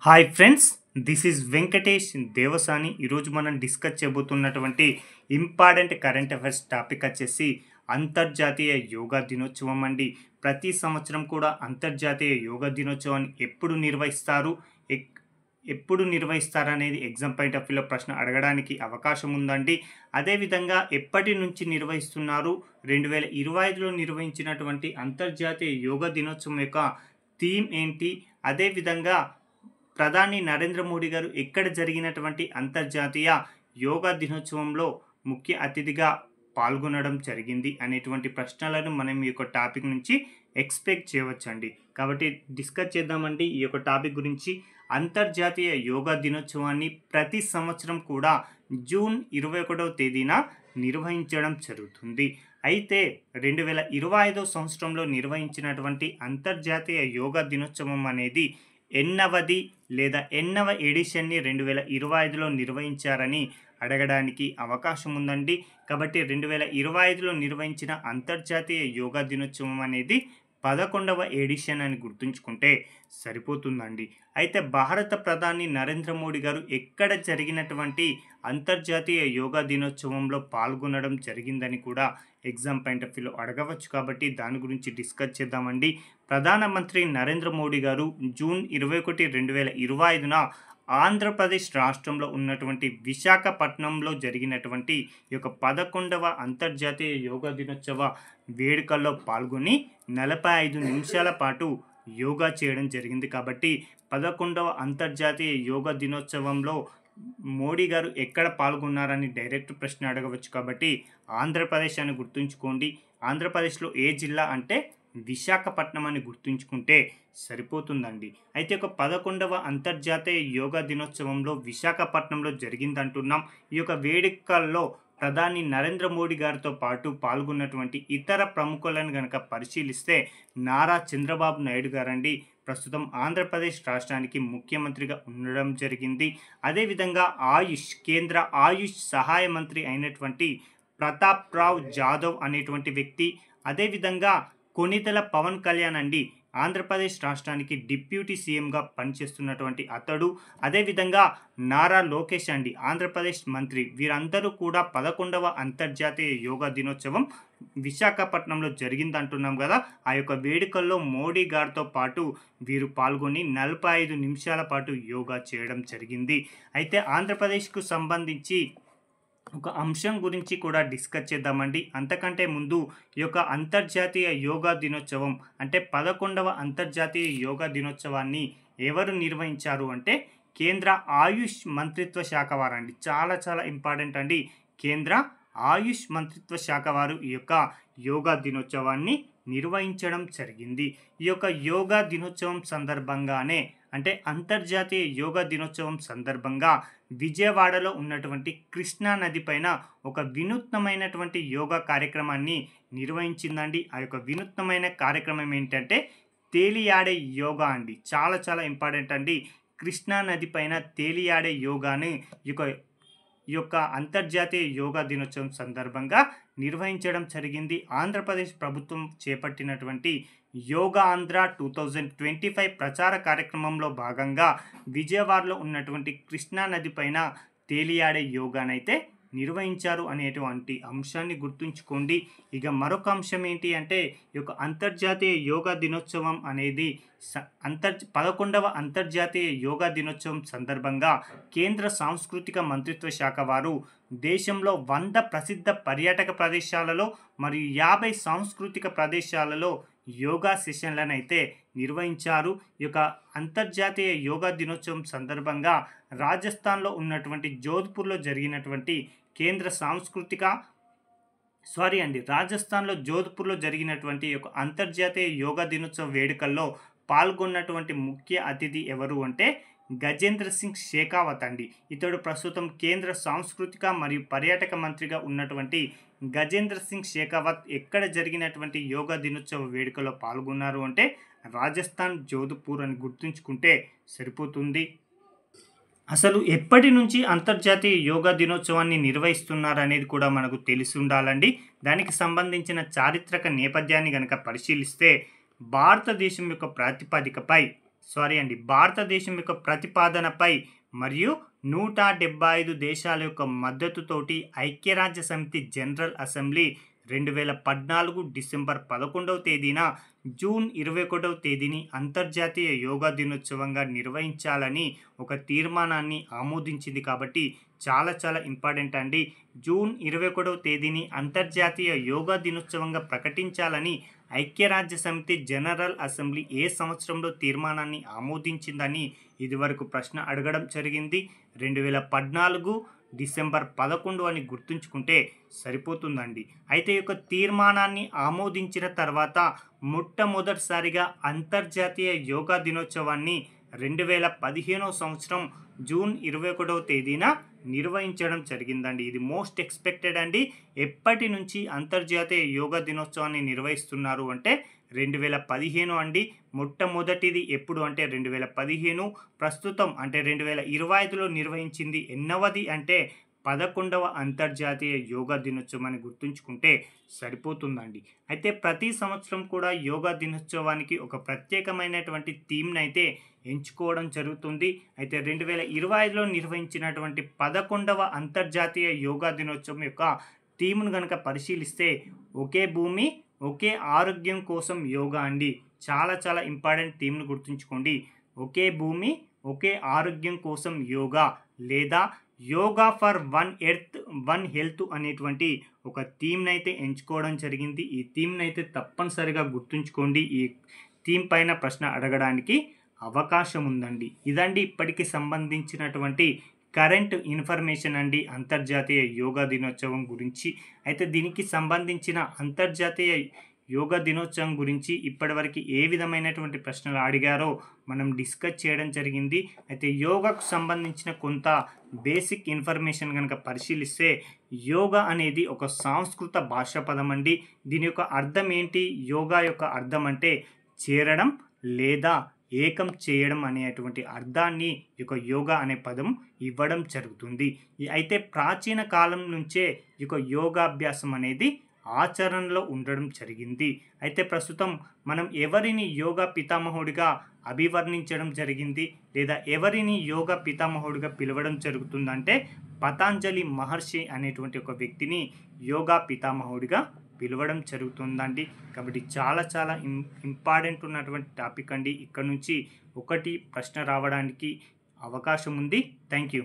Hi friends, this is Venkatesh Devasani. ఈరోజు మనం discuss చేయబోతున్నటువంటి ఇంపార్టెంట్ కరెంట్ అఫైర్స్ టాపిక్ వచ్చేసి అంతర్జాతీయ యోగా దినోత్సవం అండి. ప్రతి సంవత్సరం కూడా అంతర్జాతీయ యోగా దినోత్సవాన్ని ఎప్పుడు నిర్వహిస్తారు అనేది ఎగ్జామ్ పాయింట్ ఆఫ్ వ్యూలో ప్రశ్న అడగడానికి అవకాశం ఉందండి. అదేవిధంగా ఎప్పటి నుంచి నిర్వహిస్తున్నారు, 2025లో నిర్వహించినటువంటి అంతర్జాతీయ యోగా దినోత్సవం యొక్క థీమ్ ఏంటి, అదేవిధంగా ప్రధాని నరేంద్ర మోడీ గారు ఎక్కడ జరిగినటువంటి అంతర్జాతీయ యోగా దినోత్సవంలో ముఖ్య అతిథిగా పాల్గొనడం జరిగింది అనేటువంటి ప్రశ్నలను మనం ఈ యొక్క టాపిక్ నుంచి ఎక్స్పెక్ట్ చేయవచ్చండి. కాబట్టి డిస్కస్ చేద్దామండి ఈ యొక్క టాపిక్ గురించి. అంతర్జాతీయ యోగా దినోత్సవాన్ని ప్రతి సంవత్సరం కూడా జూన్ 21వ తేదీన నిర్వహించడం జరుగుతుంది. అయితే 2025 సంవత్సరంలో నిర్వహించినటువంటి అంతర్జాతీయ యోగా దినోత్సవం అనేది ఎన్నవ ఎడిషన్ని 2025లో నిర్వహించారని అడగడానికి అవకాశం ఉందండి. కాబట్టి 2025లో నిర్వహించిన అంతర్జాతీయ యోగా దినోత్సవం అనేది 11వ ఎడిషన్ అని గుర్తుంచుకుంటే సరిపోతుందండి. అయితే భారత ప్రధాని నరేంద్ర మోడీ గారు ఎక్కడ జరిగినటువంటి అంతర్జాతీయ యోగా దినోత్సవంలో పాల్గొనడం జరిగిందని కూడా ఎగ్జామ్ పాయింట్ ఆఫ్ వ్యూలో అడగవచ్చు. కాబట్టి దాని గురించి డిస్కస్ చేద్దామండి. ప్రధానమంత్రి నరేంద్ర మోడీ గారు జూన్ 21, 2025న ఆంధ్రప్రదేశ్ రాష్ట్రంలో ఉన్నటువంటి విశాఖపట్నంలో జరిగినటువంటి ఈ యొక్క 11వ అంతర్జాతీయ యోగా దినోత్సవ వేడుకల్లో పాల్గొని 45 నిమిషాల పాటు యోగా చేయడం జరిగింది. కాబట్టి 11వ అంతర్జాతీయ యోగా దినోత్సవంలో మోడీ గారు ఎక్కడ పాల్గొన్నారని డైరెక్ట్ ప్రశ్న అడగవచ్చు. కాబట్టి ఆంధ్రప్రదేశ్ అని గుర్తుంచుకోండి. ఆంధ్రప్రదేశ్లో ఏ జిల్లా అంటే విశాఖపట్నం అని గుర్తుంచుకుంటే సరిపోతుందండి. అయితే ఒక 11వ అంతర్జాతీయ యోగా దినోత్సవంలో విశాఖపట్నంలో జరిగిందంటున్నాం. ఈ యొక్క వేడుకల్లో ప్రధాని నరేంద్ర మోడీ గారితో పాటు పాల్గొన్నటువంటి ఇతర ప్రముఖులను కనుక పరిశీలిస్తే నారా చంద్రబాబు నాయుడు గారండి ప్రస్తుతం ఆంధ్రప్రదేశ్ రాష్ట్రానికి ముఖ్యమంత్రిగా ఉండడం జరిగింది. అదేవిధంగా కేంద్ర ఆయుష్ సహాయ మంత్రి అయినటువంటి ప్రతాప్ రావ్ జాదవ్ అనేటువంటి వ్యక్తి, అదేవిధంగా కొణిదెల పవన్ కళ్యాణ్ అండి ఆంధ్రప్రదేశ్ రాష్ట్రానికి డిప్యూటీ సీఎంగా పనిచేస్తున్నటువంటి అతడు, అదేవిధంగా నారా లోకేష్ అండి ఆంధ్రప్రదేశ్ మంత్రి, వీరందరూ కూడా 11వ అంతర్జాతీయ యోగా దినోత్సవం విశాఖపట్నంలో జరిగిందంటున్నాం కదా. ఆ యొక్క వేడుకల్లో మోడీ గారితో పాటు వీరు పాల్గొని 45 నిమిషాల పాటు యోగా చేయడం జరిగింది. అయితే ఆంధ్రప్రదేశ్కు సంబంధించి ఒక అంశం గురించి కూడా డిస్కస్ చేద్దామండి. అంతకంటే ముందు ఈ యొక్క అంతర్జాతీయ యోగా దినోత్సవం అంటే 11వ అంతర్జాతీయ యోగా దినోత్సవాన్ని ఎవరు నిర్వహించారు అంటే కేంద్ర ఆయుష్ మంత్రిత్వ శాఖ వారండి. చాలా ఇంపార్టెంట్ అండి. కేంద్ర ఆయుష్ మంత్రిత్వ శాఖ వారు ఈ యొక్క యోగా దినోత్సవాన్ని నిర్వహించడం జరిగింది. ఈ యొక్క యోగా దినోత్సవం సందర్భంగానే అంటే అంతర్జాతీయ యోగా దినోత్సవం సందర్భంగా విజయవాడలో ఉన్నటువంటి కృష్ణా నది పైన ఒక వినూత్నమైనటువంటి యోగా కార్యక్రమాన్ని నిర్వహించిందండి. ఆ యొక్క వినూత్నమైన కార్యక్రమం ఏంటంటే తేలియాడే యోగా అండి. చాలా ఇంపార్టెంట్ అండి. కృష్ణా నది పైన తేలియాడే యోగాని ఈ యొక్క అంతర్జాతీయ యోగా దినోత్సవం సందర్భంగా నిర్వహించడం జరిగింది. ఆంధ్రప్రదేశ్ ప్రభుత్వం చేపట్టినటువంటి యోగా ఆంధ్ర 2025 ప్రచార కార్యక్రమంలో భాగంగా విజయవాడలో ఉన్నటువంటి కృష్ణా నది పైన తేలియాడే యోగానైతే నిర్వహించారు అనేటువంటి అంశాన్ని గుర్తుంచుకోండి. ఇక మరొక అంశం ఏంటి అంటే ఈ యొక్క అంతర్జాతీయ యోగా దినోత్సవం అనేది 11వ అంతర్జాతీయ యోగా దినోత్సవం సందర్భంగా కేంద్ర సాంస్కృతిక మంత్రిత్వ శాఖ వారు దేశంలో 100 ప్రసిద్ధ పర్యాటక ప్రదేశాలలో మరియు 50 సాంస్కృతిక ప్రదేశాలలో యోగా సెషన్లను అయితే నిర్వహించారు. ఈ యొక్క అంతర్జాతీయ యోగా దినోత్సవం సందర్భంగా రాజస్థాన్లో ఉన్నటువంటి జోధ్పూర్లో జరిగినటువంటి రాజస్థాన్లో జోధ్పూర్లో జరిగినటువంటి ఒక అంతర్జాతీయ యోగా దినోత్సవ వేడుకల్లో పాల్గొన్నటువంటి ముఖ్య అతిథి ఎవరు అంటే గజేంద్ర సింగ్ షెకావత్ అండి. ఇతడు ప్రస్తుతం కేంద్ర సాంస్కృతిక మరియు పర్యాటక మంత్రిగా ఉన్నటువంటి గజేంద్ర సింగ్ షెకావత్ ఎక్కడ జరిగినటువంటి యోగా దినోత్సవ వేడుకలో పాల్గొన్నారు అంటే రాజస్థాన్ జోధ్పూర్ అని గుర్తుంచుకుంటే సరిపోతుంది. అసలు ఎప్పటి నుంచి అంతర్జాతీయ యోగా దినోత్సవాన్ని నిర్వహిస్తున్నారు అనేది కూడా మనకు తెలిసి ఉండాలండి. దానికి సంబంధించిన చారిత్రక నేపథ్యాన్ని కనుక పరిశీలిస్తే భారతదేశం యొక్క ప్రాతిపదికపై భారతదేశం యొక్క ప్రతిపాదనపై మరియు 175 దేశాల యొక్క మద్దతుతోటి ఐక్యరాజ్య సమితి జనరల్ అసెంబ్లీ 2014 డిసెంబర్ 11వ తేదీన జూన్ 21వ తేదీని అంతర్జాతీయ యోగా దినోత్సవంగా నిర్వహించాలని ఒక తీర్మానాన్ని ఆమోదించింది. కాబట్టి చాలా చాలా ఇంపార్టెంట్ అండి. జూన్ 21వ తేదీని అంతర్జాతీయ యోగా దినోత్సవంగా ప్రకటించాలని ఐక్యరాజ్య సమితి జనరల్ అసెంబ్లీ ఏ సంవత్సరంలో తీర్మానాన్ని ఆమోదించిందని ఇదివరకు ప్రశ్న అడగడం జరిగింది. 2014 డిసెంబర్ 11 అని గుర్తుంచుకుంటే సరిపోతుందండి. అయితే ఈ యొక్క తీర్మానాన్ని ఆమోదించిన తర్వాత మొట్టమొదటిసారిగా అంతర్జాతీయ యోగా దినోత్సవాన్ని 2015 సంవత్సరం జూన్ 21వ తేదీన నిర్వహించడం జరిగిందండి. ఇది మోస్ట్ ఎక్స్పెక్టెడ్ అండి. ఎప్పటి నుంచి అంతర్జాతీయ యోగా దినోత్సవాన్ని నిర్వహిస్తున్నారు అంటే 2015 అండి. మొట్టమొదటిది ఎప్పుడు అంటే 2015. ప్రస్తుతం అంటే 2025లో నిర్వహించింది ఎన్నవది అంటే 11వ అంతర్జాతీయ యోగా దినోత్సవం అని గుర్తుంచుకుంటే సరిపోతుందండి. అయితే ప్రతి సంవత్సరం కూడా యోగా దినోత్సవానికి ఒక ప్రత్యేకమైనటువంటి థీమ్ని అయితే ఎంచుకోవడం జరుగుతుంది. అయితే 2025లో నిర్వహించినటువంటి 11వ అంతర్జాతీయ యోగా దినోత్సవం యొక్క థీమ్ను కనుక పరిశీలిస్తే ఒకే భూమి ఒకే ఆరోగ్యం కోసం యోగా అండి. చాలా చాలా ఇంపార్టెంట్ థీమ్ను గుర్తుంచుకోండి. ఒకే భూమి ఒకే ఆరోగ్యం కోసం యోగా లేదా yoga for one earth one health అనేటువంటి ఒక థీమ్ని అయితే ఎంచుకోవడం జరిగింది. ఈ థీమ్ని అయితే తప్పనిసరిగా గుర్తుంచుకోండి. ఈ థీమ్ పైన ప్రశ్న అడగడానికి అవకాశం ఉందండి. ఇదండి ఇప్పటికి సంబంధించినటువంటి కరెంట్ ఇన్ఫర్మేషన్ అండి అంతర్జాతీయ యోగా దినోత్సవం గురించి. అయితే దీనికి సంబంధించిన అంతర్జాతీయ యోగా దినోత్సవం గురించి ఇప్పటివరకు ఏ విధమైనటువంటి ప్రశ్నలు అడిగారో మనం డిస్కస్ చేయడం జరిగింది. అయితే యోగాకు సంబంధించిన కొంత బేసిక్ ఇన్ఫర్మేషన్ కనుక పరిశీలిస్తే యోగా అనేది ఒక సంస్కృత భాషా పదం అండి. దీని యొక్క అర్థం ఏంటి? యోగా యొక్క అర్థం అంటే చేరడం లేదా ఏకం చేయడం అనేటువంటి అర్థాన్ని ఈ యొక్క యోగా అనే పదం ఇవ్వడం జరుగుతుంది. అయితే ప్రాచీన కాలం నుంచే ఈ యొక్క యోగాభ్యాసం అనేది ఆచరణలో ఉండడం జరిగింది. అయితే ప్రస్తుతం మనం ఎవరిని యోగా పితామహుడిగా అభివర్ణించడం జరిగింది లేదా ఎవరిని యోగా పితామహుడిగా పిలవడం జరుగుతుందంటే పతాంజలి మహర్షి అనేటువంటి ఒక వ్యక్తిని యోగా పితామహుడిగా పిలవడం జరుగుతుందండి. కాబట్టి చాలా చాలా ఇంపార్టెంట్ ఉన్నటువంటి టాపిక్ అండి. ఇక్కడ నుంచి ఒకటి ప్రశ్న రావడానికి అవకాశం ఉంది. Thank you.